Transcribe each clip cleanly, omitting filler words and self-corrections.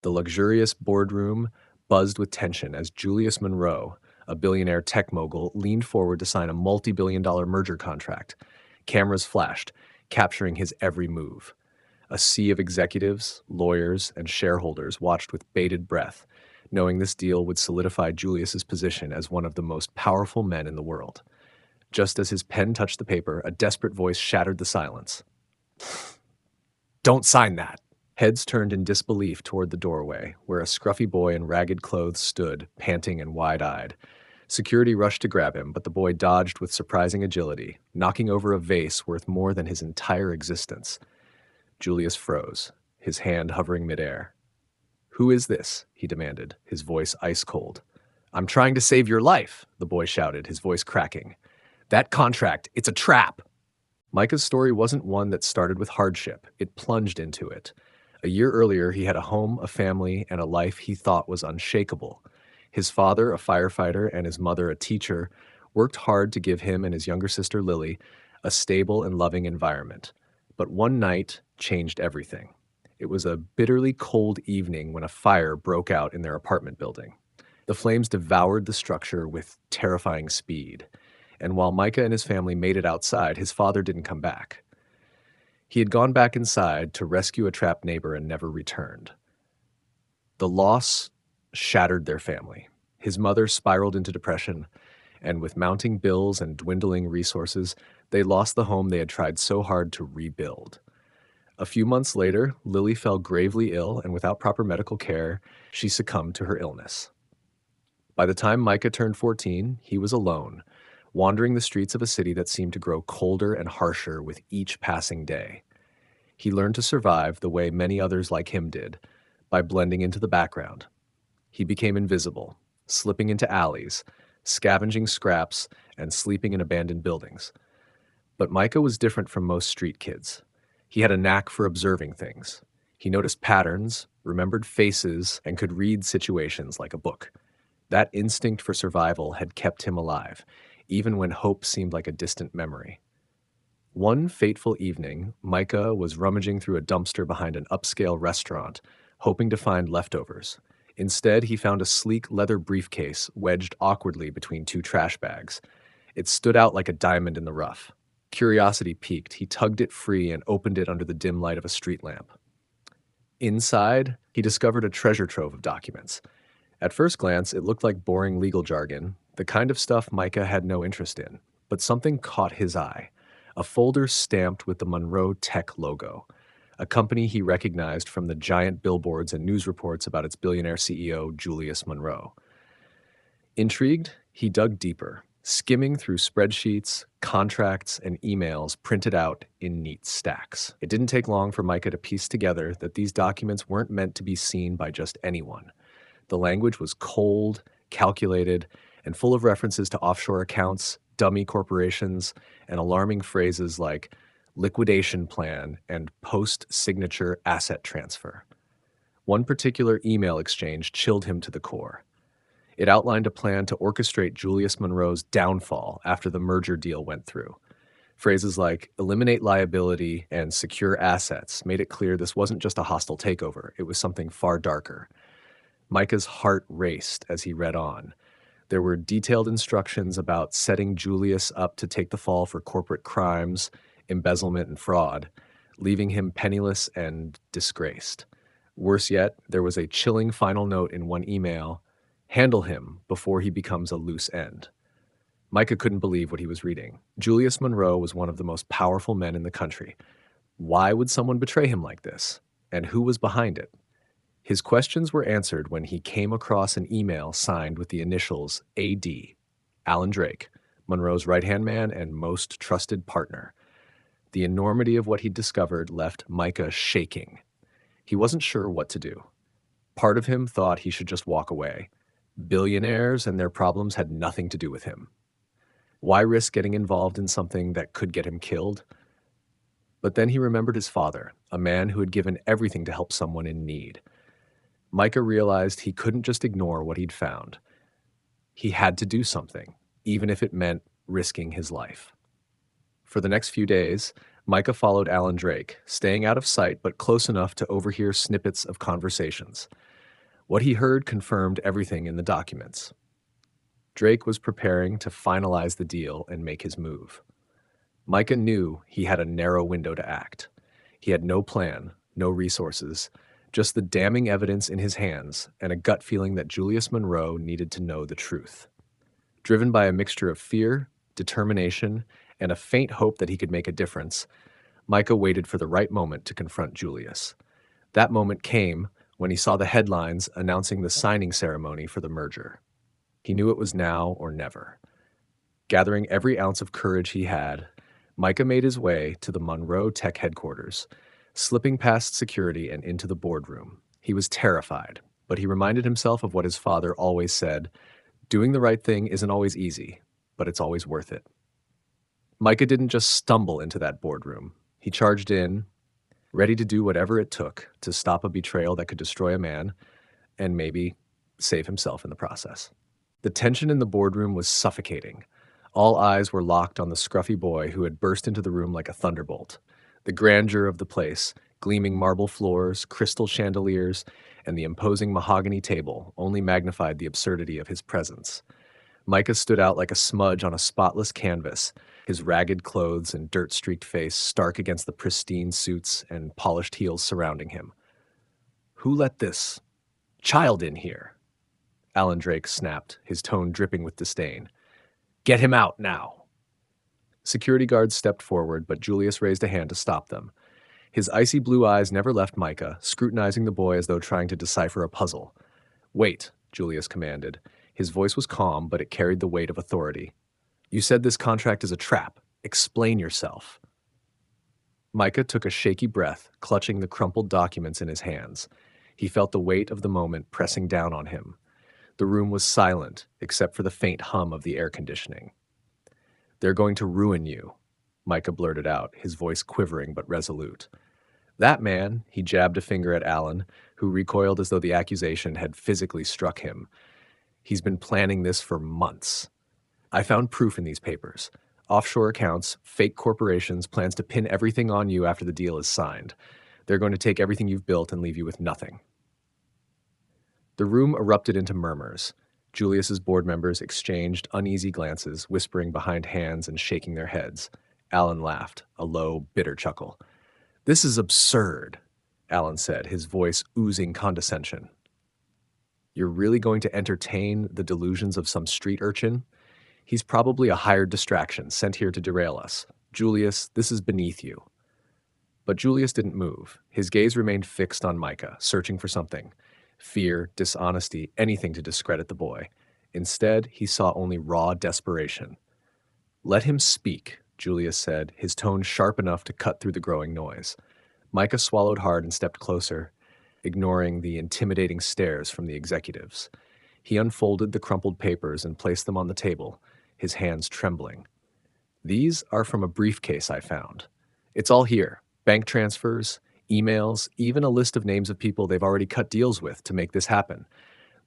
The luxurious boardroom buzzed with tension as Julius Monroe, a billionaire tech mogul, leaned forward to sign a multi-billion-dollar merger contract. Cameras flashed, capturing his every move. A sea of executives, lawyers, and shareholders watched with bated breath, knowing this deal would solidify Julius's position as one of the most powerful men in the world. Just as his pen touched the paper, a desperate voice shattered the silence. "Don't sign that!" Heads turned in disbelief toward the doorway, where a scruffy boy in ragged clothes stood, panting and wide-eyed. Security rushed to grab him, but the boy dodged with surprising agility, knocking over a vase worth more than his entire existence. Julius froze, his hand hovering midair. "Who is this?" he demanded, his voice ice-cold. "I'm trying to save your life," the boy shouted, his voice cracking. "That contract, it's a trap!" Micah's story wasn't one that started with hardship. It plunged into it. A year earlier, he had a home, a family, and a life he thought was unshakable. His father, a firefighter, and his mother, a teacher, worked hard to give him and his younger sister, Lily, a stable and loving environment. But one night changed everything. It was a bitterly cold evening when a fire broke out in their apartment building. The flames devoured the structure with terrifying speed. And while Micah and his family made it outside, his father didn't come back. He had gone back inside to rescue a trapped neighbor and never returned. The loss shattered their family. His mother spiraled into depression, and with mounting bills and dwindling resources, they lost the home they had tried so hard to rebuild. A few months later, Lily fell gravely ill, and without proper medical care, she succumbed to her illness. By the time Micah turned 14, he was alone, wandering the streets of a city that seemed to grow colder and harsher with each passing day. He learned to survive the way many others like him did, by blending into the background. He became invisible, slipping into alleys, scavenging scraps, and sleeping in abandoned buildings. But Micah was different from most street kids. He had a knack for observing things. He noticed patterns, remembered faces, and could read situations like a book. That instinct for survival had kept him alive, even when hope seemed like a distant memory. One fateful evening, Micah was rummaging through a dumpster behind an upscale restaurant, hoping to find leftovers. Instead, he found a sleek leather briefcase wedged awkwardly between two trash bags. It stood out like a diamond in the rough. Curiosity piqued, he tugged it free and opened it under the dim light of a street lamp. Inside, he discovered a treasure trove of documents. At first glance, it looked like boring legal jargon, the kind of stuff Micah had no interest in. But something caught his eye. A folder stamped with the Monroe Tech logo, a company he recognized from the giant billboards and news reports about its billionaire CEO, Julius Monroe. Intrigued, he dug deeper, skimming through spreadsheets, contracts, and emails printed out in neat stacks. It didn't take long for Micah to piece together that these documents weren't meant to be seen by just anyone. The language was cold, calculated, and full of references to offshore accounts, dummy corporations, and alarming phrases like liquidation plan and post-signature asset transfer. One particular email exchange chilled him to the core. It outlined a plan to orchestrate Julius Monroe's downfall after the merger deal went through. Phrases like eliminate liability and secure assets made it clear this wasn't just a hostile takeover, it was something far darker. Micah's heart raced as he read on. There were detailed instructions about setting Julius up to take the fall for corporate crimes, embezzlement, and fraud, leaving him penniless and disgraced. Worse yet, there was a chilling final note in one email: handle him before he becomes a loose end. Micah couldn't believe what he was reading. Julius Monroe was one of the most powerful men in the country. Why would someone betray him like this? And who was behind it? His questions were answered when he came across an email signed with the initials AD, Alan Drake, Monroe's right-hand man and most trusted partner. The enormity of what he'd discovered left Micah shaking. He wasn't sure what to do. Part of him thought he should just walk away. Billionaires and their problems had nothing to do with him. Why risk getting involved in something that could get him killed? But then he remembered his father, a man who had given everything to help someone in need. Micah realized he couldn't just ignore what he'd found. He had to do something, even if it meant risking his life. For the next few days, Micah followed Alan Drake, staying out of sight but close enough to overhear snippets of conversations. What he heard confirmed everything in the documents. Drake was preparing to finalize the deal and make his move. Micah knew he had a narrow window to act. He had no plan, no resources, just the damning evidence in his hands and a gut feeling that Julius Monroe needed to know the truth. Driven by a mixture of fear, determination, and a faint hope that he could make a difference, Micah waited for the right moment to confront Julius. That moment came when he saw the headlines announcing the signing ceremony for the merger. He knew it was now or never. Gathering every ounce of courage he had, Micah made his way to the Monroe Tech headquarters, slipping past security and into the boardroom. He was terrified, but he reminded himself of what his father always said: doing the right thing isn't always easy, but it's always worth it. Micah didn't just stumble into that boardroom. He charged in, ready to do whatever it took to stop a betrayal that could destroy a man and maybe save himself in the process. The tension in the boardroom was suffocating. All eyes were locked on the scruffy boy who had burst into the room like a thunderbolt. The grandeur of the place, gleaming marble floors, crystal chandeliers, and the imposing mahogany table only magnified the absurdity of his presence. Micah stood out like a smudge on a spotless canvas, his ragged clothes and dirt-streaked face stark against the pristine suits and polished heels surrounding him. "Who let this child in here?" Alan Drake snapped, his tone dripping with disdain. "Get him out now." Security guards stepped forward, but Julius raised a hand to stop them. His icy blue eyes never left Micah, scrutinizing the boy as though trying to decipher a puzzle. "Wait," Julius commanded. His voice was calm, but it carried the weight of authority. "You said this contract is a trap. Explain yourself." Micah took a shaky breath, clutching the crumpled documents in his hands. He felt the weight of the moment pressing down on him. The room was silent, except for the faint hum of the air conditioning. "They're going to ruin you," Micah blurted out, his voice quivering but resolute. "That man," he jabbed a finger at Alan, who recoiled as though the accusation had physically struck him. "He's been planning this for months. I found proof in these papers. Offshore accounts, fake corporations, plans to pin everything on you after the deal is signed. They're going to take everything you've built and leave you with nothing." The room erupted into murmurs. Julius's board members exchanged uneasy glances, whispering behind hands and shaking their heads. Alan laughed, a low, bitter chuckle. "This is absurd," Alan said, his voice oozing condescension. "You're really going to entertain the delusions of some street urchin? He's probably a hired distraction sent here to derail us. Julius, this is beneath you." But Julius didn't move. His gaze remained fixed on Micah, searching for something. Fear, dishonesty, anything to discredit the boy. Instead, he saw only raw desperation. "Let him speak," Julius said, his tone sharp enough to cut through the growing noise. Micah swallowed hard and stepped closer, ignoring the intimidating stares from the executives. He unfolded the crumpled papers and placed them on the table, his hands trembling. "These are from a briefcase I found. It's all here. Bank transfers, emails, even a list of names of people they've already cut deals with to make this happen.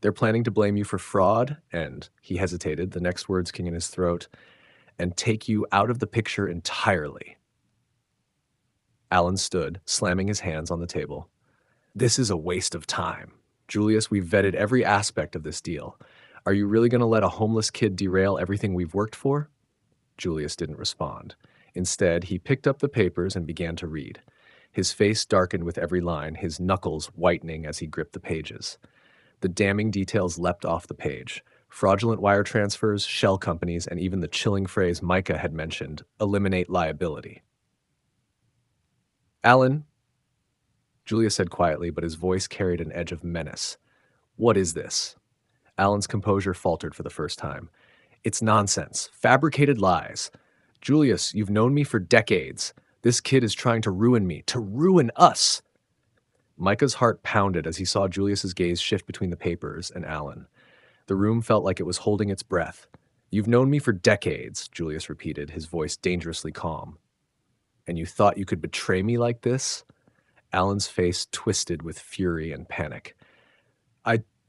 They're planning to blame you for fraud and," he hesitated, the next words king in his throat, "and take you out of the picture entirely." Alan stood, slamming his hands on the table. "This is a waste of time. Julius, we've vetted every aspect of this deal. Are you really going to let a homeless kid derail everything we've worked for?" Julius didn't respond. Instead, he picked up the papers and began to read. His face darkened with every line, his knuckles whitening as he gripped the pages. The damning details leapt off the page. Fraudulent wire transfers, shell companies, and even the chilling phrase Micah had mentioned, "eliminate liability." "Alan," Julius said quietly, but his voice carried an edge of menace. "What is this?" Alan's composure faltered for the first time. "It's nonsense. Fabricated lies. Julius, you've known me for decades. This kid is trying to ruin me, to ruin us." Micah's heart pounded as he saw Julius's gaze shift between the papers and Alan. The room felt like it was holding its breath. "You've known me for decades," Julius repeated, his voice dangerously calm. "And you thought you could betray me like this?" Alan's face twisted with fury and panic.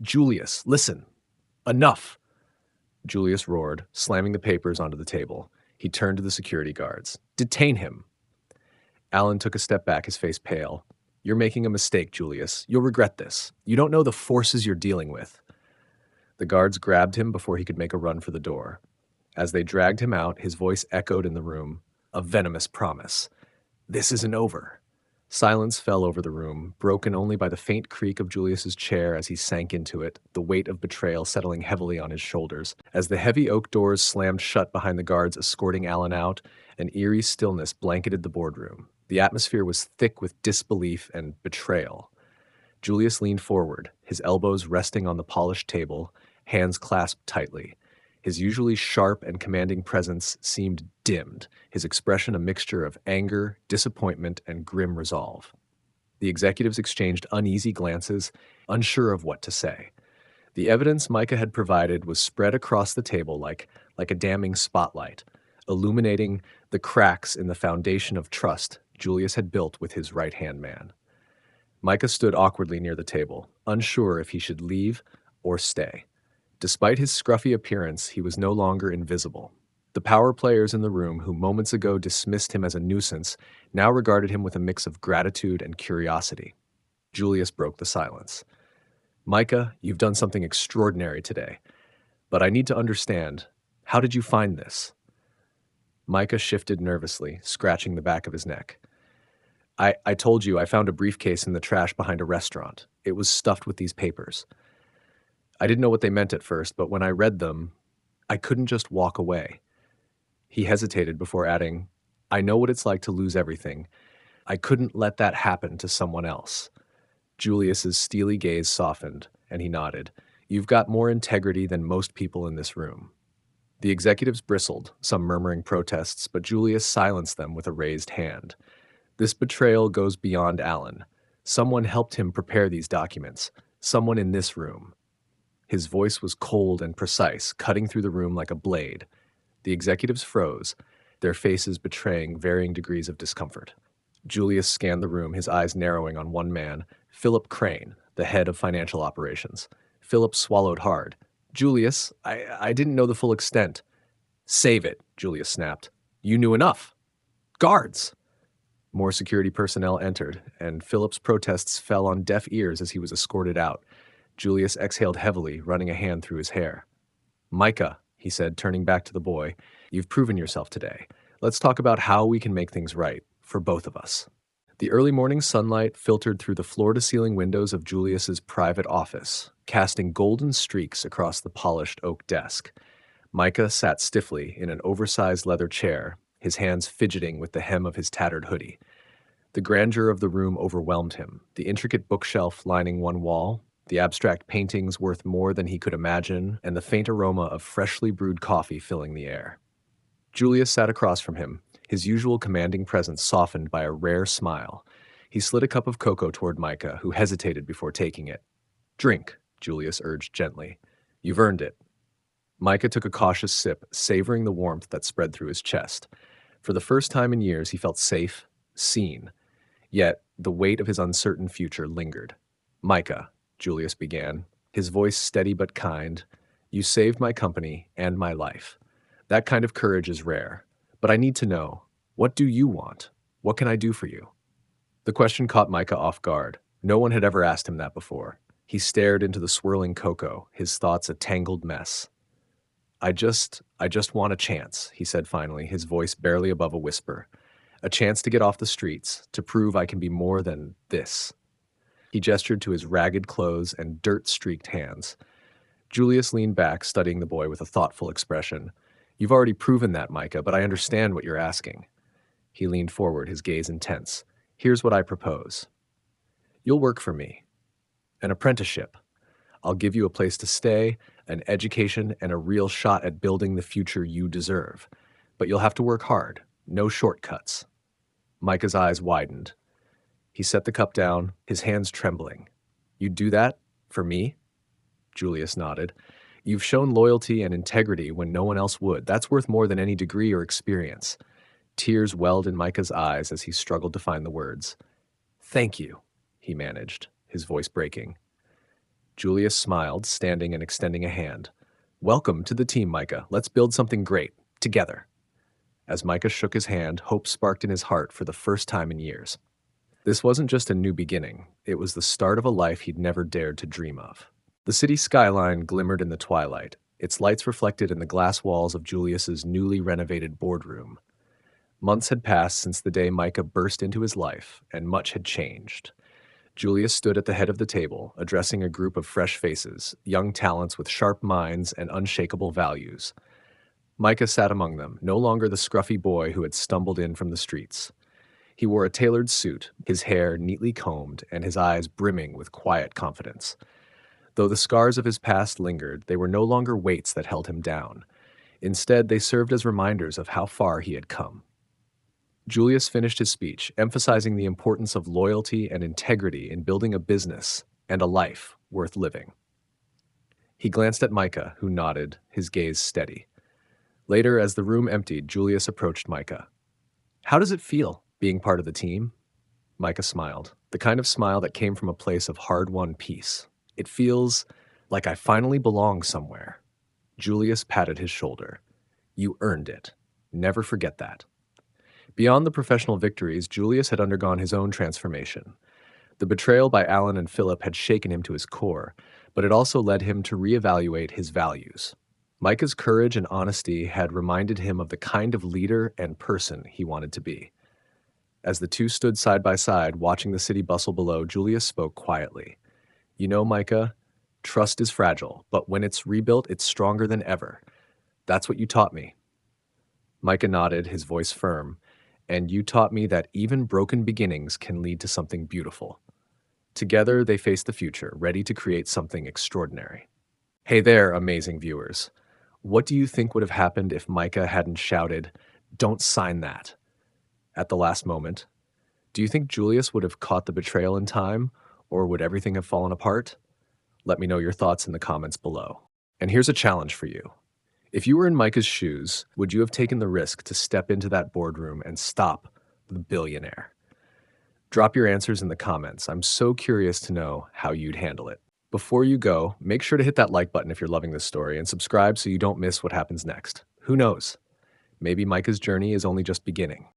Julius, listen. Enough." Julius roared, slamming the papers onto the table. He turned to the security guards. "Detain him." Alan took a step back, his face pale. You're making a mistake, Julius. You'll regret this. You don't know the forces you're dealing with. The guards grabbed him before he could make a run for the door. As they dragged him out, his voice echoed in the room, a venomous promise. This isn't over. Silence fell over the room, broken only by the faint creak of Julius's chair as he sank into it, the weight of betrayal settling heavily on his shoulders. As the heavy oak doors slammed shut behind the guards escorting Alan out, an eerie stillness blanketed the boardroom. The atmosphere was thick with disbelief and betrayal. Julius leaned forward, his elbows resting on the polished table, hands clasped tightly. His usually sharp and commanding presence seemed dimmed, his expression a mixture of anger, disappointment, and grim resolve. The executives exchanged uneasy glances, unsure of what to say. The evidence Micah had provided was spread across the table like a damning spotlight, illuminating the cracks in the foundation of trust Julius had built with his right-hand man. Micah stood awkwardly near the table, unsure if he should leave or stay. Despite his scruffy appearance, he was no longer invisible. The power players in the room, who moments ago dismissed him as a nuisance, now regarded him with a mix of gratitude and curiosity. Julius broke the silence. Micah, you've done something extraordinary today. But I need to understand, how did you find this? Micah shifted nervously, scratching the back of his neck. I told you I found a briefcase in the trash behind a restaurant. It was stuffed with these papers. I didn't know what they meant at first, but when I read them, I couldn't just walk away. He hesitated before adding, I know what it's like to lose everything. I couldn't let that happen to someone else. Julius's steely gaze softened, and he nodded. You've got more integrity than most people in this room. The executives bristled, some murmuring protests, but Julius silenced them with a raised hand. This betrayal goes beyond Alan. Someone helped him prepare these documents. Someone in this room. His voice was cold and precise, cutting through the room like a blade. The executives froze, their faces betraying varying degrees of discomfort. Julius scanned the room, his eyes narrowing on one man, Philip Crane, the head of financial operations. Philip swallowed hard. Julius, I didn't know the full extent. Save it, Julius snapped. You knew enough. Guards! More security personnel entered, and Philip's protests fell on deaf ears as he was escorted out. Julius exhaled heavily, running a hand through his hair. Micah, he said, turning back to the boy, you've proven yourself today. Let's talk about how we can make things right, for both of us. The early morning sunlight filtered through the floor-to-ceiling windows of Julius's private office, casting golden streaks across the polished oak desk. Micah sat stiffly in an oversized leather chair, his hands fidgeting with the hem of his tattered hoodie. The grandeur of the room overwhelmed him, the intricate bookshelf lining one wall, the abstract paintings worth more than he could imagine, and the faint aroma of freshly brewed coffee filling the air. Julius sat across from him, his usual commanding presence softened by a rare smile. He slid a cup of cocoa toward Micah, who hesitated before taking it. Drink, Julius urged gently. You've earned it. Micah took a cautious sip, savoring the warmth that spread through his chest. For the first time in years, he felt safe, seen. Yet, the weight of his uncertain future lingered. Micah, Julius began, his voice steady but kind, you saved my company and my life. That kind of courage is rare. But I need to know, what do you want? What can I do for you? The question caught Micah off guard. No one had ever asked him that before. He stared into the swirling cocoa, his thoughts a tangled mess. I just want a chance, he said finally, his voice barely above a whisper. A chance to get off the streets, to prove I can be more than this. He gestured to his ragged clothes and dirt-streaked hands. Julius leaned back, studying the boy with a thoughtful expression. You've already proven that, Micah, but I understand what you're asking. He leaned forward, his gaze intense. Here's what I propose. You'll work for me. An apprenticeship. I'll give you a place to stay, an education, and a real shot at building the future you deserve. But you'll have to work hard. No shortcuts. Micah's eyes widened. He set the cup down, his hands trembling. You'd do that? For me? Julius nodded. You've shown loyalty and integrity when no one else would. That's worth more than any degree or experience. Tears welled in Micah's eyes as he struggled to find the words. Thank you, he managed, his voice breaking. Julius smiled, standing and extending a hand. Welcome to the team, Micah. Let's build something great, together. As Micah shook his hand, hope sparked in his heart for the first time in years. This wasn't just a new beginning, it was the start of a life he'd never dared to dream of. The city skyline glimmered in the twilight, its lights reflected in the glass walls of Julius's newly renovated boardroom. Months had passed since the day Micah burst into his life, and much had changed. Julius stood at the head of the table, addressing a group of fresh faces, young talents with sharp minds and unshakable values. Micah sat among them, no longer the scruffy boy who had stumbled in from the streets. He wore a tailored suit, his hair neatly combed, and his eyes brimming with quiet confidence. Though the scars of his past lingered, they were no longer weights that held him down. Instead, they served as reminders of how far he had come. Julius finished his speech, emphasizing the importance of loyalty and integrity in building a business and a life worth living. He glanced at Micah, who nodded, his gaze steady. Later, as the room emptied, Julius approached Micah. "How does it feel, being part of the team?" Micah smiled, the kind of smile that came from a place of hard-won peace. "It feels like I finally belong somewhere." Julius patted his shoulder. "You earned it. Never forget that." Beyond the professional victories, Julius had undergone his own transformation. The betrayal by Alan and Philip had shaken him to his core, but it also led him to reevaluate his values. Micah's courage and honesty had reminded him of the kind of leader and person he wanted to be. As the two stood side by side, watching the city bustle below, Julius spoke quietly. "You know, Micah, trust is fragile, but when it's rebuilt, it's stronger than ever. That's what you taught me." Micah nodded, his voice firm. "And you taught me that even broken beginnings can lead to something beautiful." Together, they faced the future, ready to create something extraordinary. Hey there, amazing viewers. What do you think would have happened if Micah hadn't shouted, "Don't sign that," at the last moment? Do you think Julius would have caught the betrayal in time, or would everything have fallen apart? Let me know your thoughts in the comments below. And here's a challenge for you. If you were in Micah's shoes, would you have taken the risk to step into that boardroom and stop the billionaire? Drop your answers in the comments. I'm so curious to know how you'd handle it. Before you go, make sure to hit that like button if you're loving this story and subscribe so you don't miss what happens next. Who knows? Maybe Micah's journey is only just beginning.